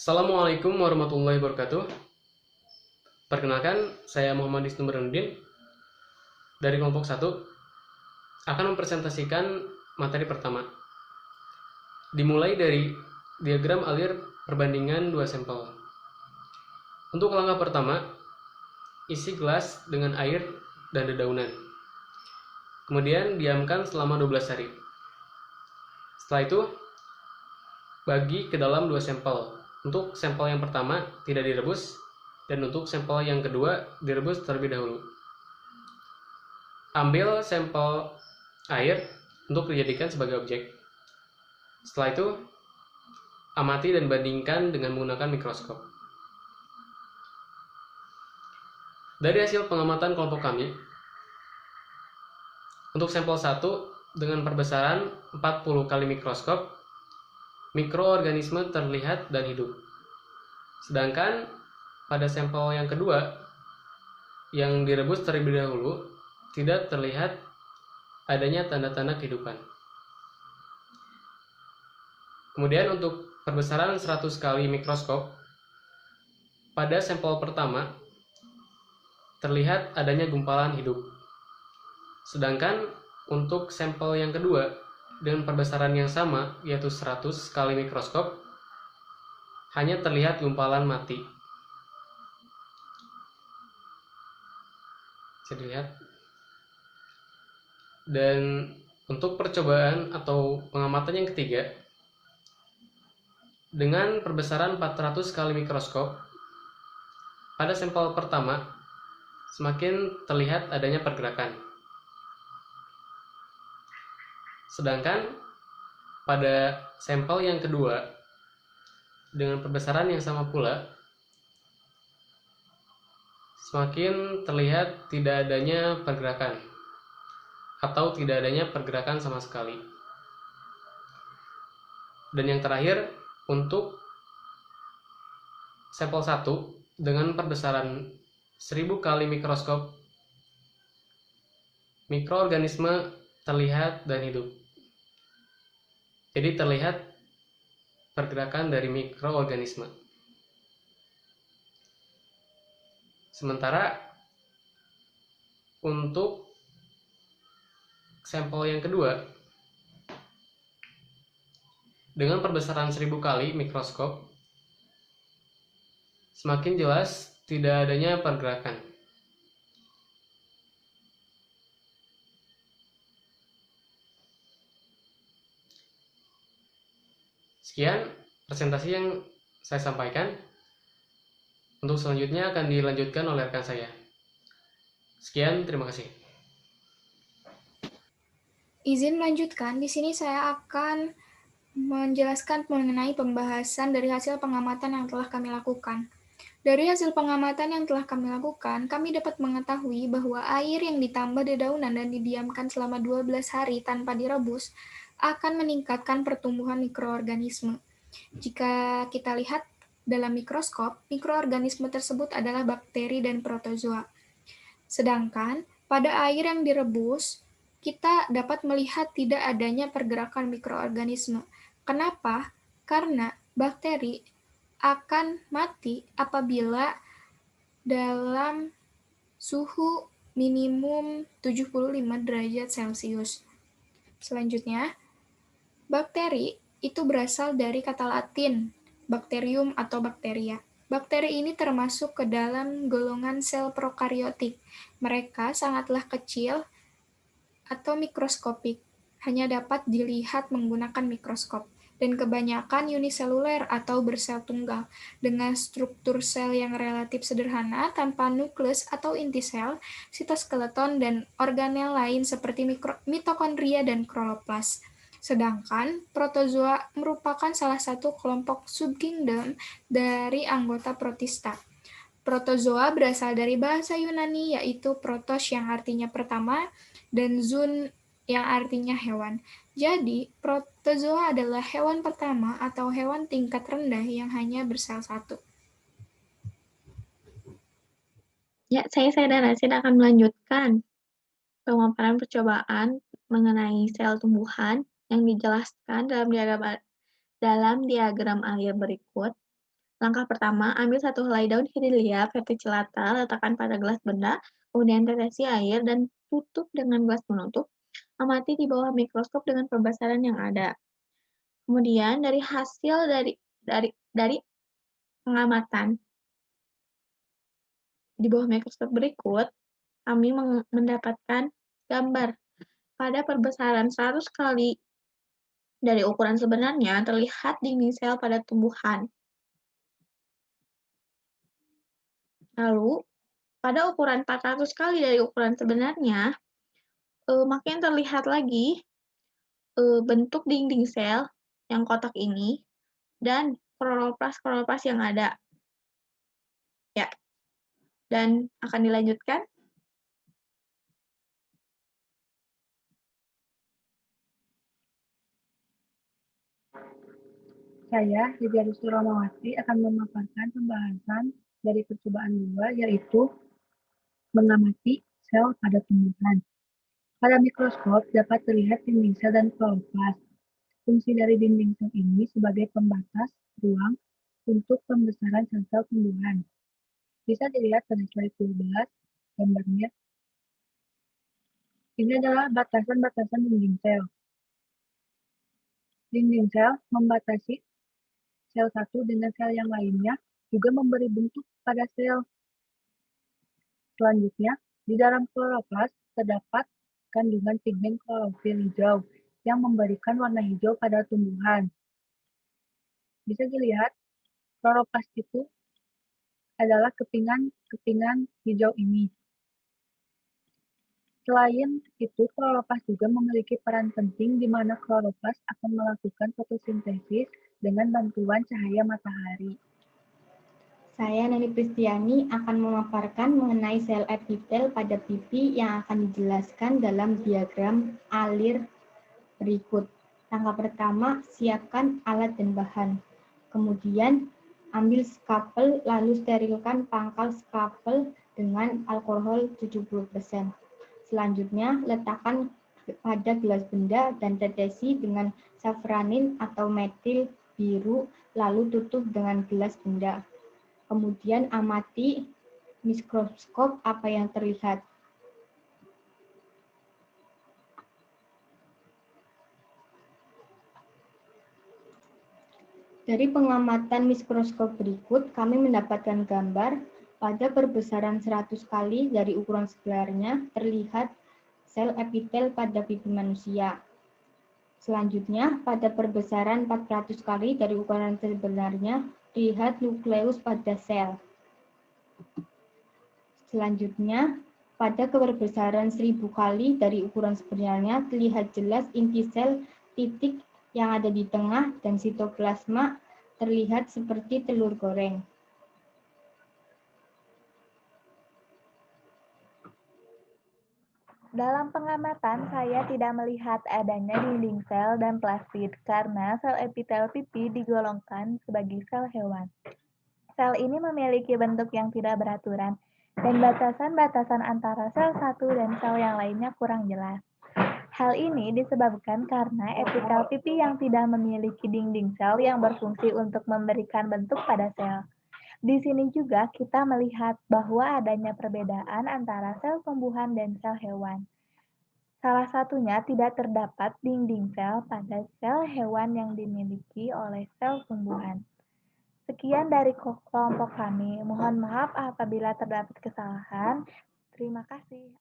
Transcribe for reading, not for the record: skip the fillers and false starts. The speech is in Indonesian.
Assalamualaikum warahmatullahi wabarakatuh. Perkenalkan, saya Muhammad Isnu Burhanuddin dari kelompok 1 akan mempresentasikan materi pertama. Dimulai dari diagram alir perbandingan dua sampel. Untuk langkah pertama, isi gelas dengan air dan dedaunan. Kemudian diamkan selama 12 hari. Setelah itu, bagi ke dalam dua sampel. Untuk sampel yang pertama tidak direbus, dan untuk sampel yang kedua direbus terlebih dahulu. Ambil sampel air untuk dijadikan sebagai objek. Setelah itu, amati dan bandingkan dengan menggunakan mikroskop. Dari hasil pengamatan kelompok kami, untuk sampel 1 dengan perbesaran 40 kali mikroskop, mikroorganisme terlihat dan hidup. Sedangkan pada sampel yang kedua, yang direbus terlebih dahulu, tidak terlihat adanya tanda-tanda kehidupan. Kemudian untuk perbesaran 100 kali mikroskop, pada sampel pertama terlihat adanya gumpalan hidup. Sedangkan untuk sampel yang kedua dengan perbesaran yang sama, yaitu 100 kali mikroskop, hanya terlihat gumpalan mati. Bisa dilihat. Dan untuk percobaan atau pengamatan yang ketiga, dengan perbesaran 400 kali mikroskop, pada sampel pertama semakin terlihat adanya pergerakan. Sedangkan pada sampel yang kedua dengan perbesaran yang sama pula, semakin terlihat tidak adanya pergerakan atau tidak adanya pergerakan sama sekali. Dan yang terakhir, untuk sampel 1 dengan perbesaran 1000 kali mikroskop, mikroorganisme terlihat dan hidup. Jadi terlihat pergerakan dari mikroorganisme. Sementara untuk sampel yang kedua dengan perbesaran 1000 kali mikroskop, semakin jelas tidak adanya pergerakan. Sekian presentasi yang saya sampaikan. Untuk selanjutnya akan dilanjutkan oleh rekan saya. Sekian, terima kasih. Izin melanjutkan, di sini saya akan menjelaskan mengenai pembahasan dari hasil pengamatan yang telah kami lakukan. Dari hasil pengamatan yang telah kami lakukan, kami dapat mengetahui bahwa air yang ditambah dedaunan dan didiamkan selama 12 hari tanpa direbus akan meningkatkan pertumbuhan mikroorganisme. Jika kita lihat dalam mikroskop, mikroorganisme tersebut adalah bakteri dan protozoa. Sedangkan pada air yang direbus, kita dapat melihat tidak adanya pergerakan mikroorganisme. Kenapa? Karena bakteri akan mati apabila dalam suhu minimum 75 derajat Celcius. Selanjutnya, bakteri itu berasal dari kata Latin, bakterium atau bakteria. Bakteri ini termasuk ke dalam golongan sel prokariotik. Mereka sangatlah kecil atau mikroskopik, hanya dapat dilihat menggunakan mikroskop, dan kebanyakan uniseluler atau bersel tunggal, dengan struktur sel yang relatif sederhana tanpa nukleus atau inti sel, sitoskeleton, dan organel lain seperti mitokondria dan kloroplas. Sedangkan protozoa merupakan salah satu kelompok subkingdom dari anggota protista. Protozoa berasal dari bahasa Yunani yaitu protos yang artinya pertama dan zoon yang artinya hewan. Jadi, protozoa adalah hewan pertama atau hewan tingkat rendah yang hanya bersel satu. Ya, saya dan Asin akan melanjutkan pemaparan percobaan mengenai sel tumbuhan yang dijelaskan dalam diagram alir berikut. Langkah pertama, ambil satu helai daun hidrolia verticillata, letakkan pada gelas benda, kemudian tetesi air dan tutup dengan gelas penutup. Amati di bawah mikroskop dengan pembesaran yang ada. Kemudian dari hasil dari pengamatan di bawah mikroskop berikut, kami mendapatkan gambar pada perbesaran 100 kali dari ukuran sebenarnya terlihat dinding sel pada tumbuhan. Lalu, pada ukuran 400 kali dari ukuran sebenarnya, makin terlihat lagi bentuk dinding sel yang kotak ini dan kloroplas yang ada. Ya, dan akan dilanjutkan. Saya, Hediarus Romawati, akan memaparkan pembahasan dari percobaan 2, yaitu mengamati sel pada tumbuhan. Pada mikroskop dapat terlihat dinding sel dan kloroplas. Fungsi dari dinding sel ini sebagai pembatas ruang untuk pembesaran sel-sel tumbuhan. Bisa dilihat pada slide 12 gambarnya. Ini adalah batasan-batasan dinding sel. Dinding sel membatasi sel satu dengan sel yang lainnya, juga memberi bentuk pada sel. Selanjutnya, di dalam kloroplas terdapat kandungan pigmen klorofil hijau yang memberikan warna hijau pada tumbuhan. Bisa dilihat, kloroplas itu adalah kepingan hijau ini. Selain itu, kloroplas juga memiliki peran penting di mana kloroplas akan melakukan fotosintesis dengan bantuan cahaya matahari. Saya, Neni Pristiani, akan memaparkan mengenai sel epitel pada pipi yang akan dijelaskan dalam diagram alir berikut. Langkah pertama, siapkan alat dan bahan. Kemudian, ambil skapel lalu sterilkan pangkal skapel dengan alkohol 70%. Selanjutnya, letakkan pada gelas benda dan tetesi dengan safranin atau metil biru, lalu tutup dengan gelas benda. Kemudian amati mikroskop apa yang terlihat. Dari pengamatan mikroskop berikut, kami mendapatkan gambar pada perbesaran 100 kali dari ukuran sebenarnya terlihat sel epitel pada pipi manusia. Selanjutnya, pada perbesaran 400 kali dari ukuran sebenarnya terlihat nukleus pada sel. Selanjutnya, pada perbesaran 1000 kali dari ukuran sebenarnya terlihat jelas inti sel titik yang ada di tengah dan sitoplasma terlihat seperti telur goreng. Dalam pengamatan, saya tidak melihat adanya dinding sel dan plastid karena sel epitel pipi digolongkan sebagai sel hewan. Sel ini memiliki bentuk yang tidak beraturan dan batasan-batasan antara sel satu dan sel yang lainnya kurang jelas. Hal ini disebabkan karena epitel pipi yang tidak memiliki dinding sel yang berfungsi untuk memberikan bentuk pada sel. Di sini juga kita melihat bahwa adanya perbedaan antara sel tumbuhan dan sel hewan. Salah satunya tidak terdapat dinding sel pada sel hewan yang dimiliki oleh sel tumbuhan. Sekian dari kelompok kami. Mohon maaf apabila terdapat kesalahan. Terima kasih.